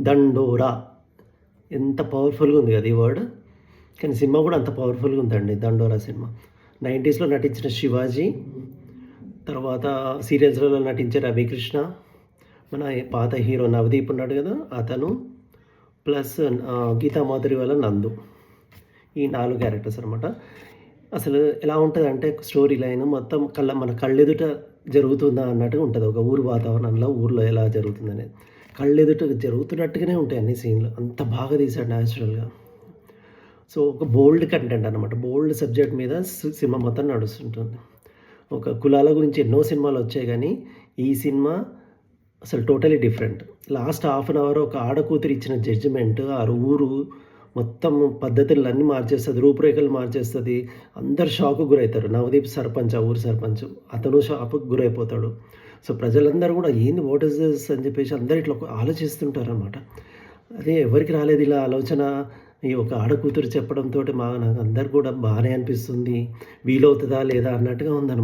దండోరా. ఎంత పవర్ఫుల్గా ఉంది కదా ఈ వర్డ్. కానీ సినిమా కూడా అంత పవర్ఫుల్గా ఉందండి దండోరా సినిమా. 90స్లో నటించిన శివాజీ, తర్వాత సీరియల్స్లలో నటించే రవికృష్ణ, మన పాత హీరో నవదీప్ ఉన్నాడు కదా అతను, ప్లస్ గీతా మాధురి వల్ల నందు. ఈ 4 క్యారెక్టర్స్ అనమాట. అసలు ఎలా ఉంటుందంటే స్టోరీ లైన్ మొత్తం మన కళ్ళెదుట జరుగుతుందా అన్నట్టుగా ఉంటుంది. ఒక ఊరు వాతావరణంలో ఊర్లో ఎలా జరుగుతుందనేది కళ్ళెదుట జరుగుతున్నట్టుగానే ఉంటాయి అన్ని సీన్లు. అంత బాగా తీశాడు న్యాచురల్గా. సో ఒక బోల్డ్ కంటెంట్ అనమాట. బోల్డ్ సబ్జెక్ట్ మీద సినిమా మొత్తం నడుస్తుంటుంది. ఒక కులాల గురించి ఎన్నో సినిమాలు వచ్చాయి కానీ ఈ సినిమా అసలు totally different. Last half an hour ఒక ఆడకూతురు ఇచ్చిన జడ్జిమెంట్ ఆ ఊరు మొత్తం పద్ధతులన్నీ మార్చేస్తుంది, రూపురేఖలు మార్చేస్తుంది. అందరు షాక్కు గురవుతారు. నవదీప్ సర్పంచ్, ఆ ఊరు సర్పంచ్, అతను షాక్కు గురైపోతాడు. సో ప్రజలందరూ కూడా ఏంది వాట్ ఇస్ దిస్ అని చెప్పేసి అందరు ఇట్లా ఆలోచిస్తుంటారు అనమాట. అదే ఎవరికి రాలేదు ఇలా ఆలోచన. ఈ ఒక ఆడకూతురు చెప్పడంతో నాకు అందరు కూడా బాగానే అనిపిస్తుంది, వీలవుతుందా లేదా అన్నట్టుగా ఉందన్నమాట.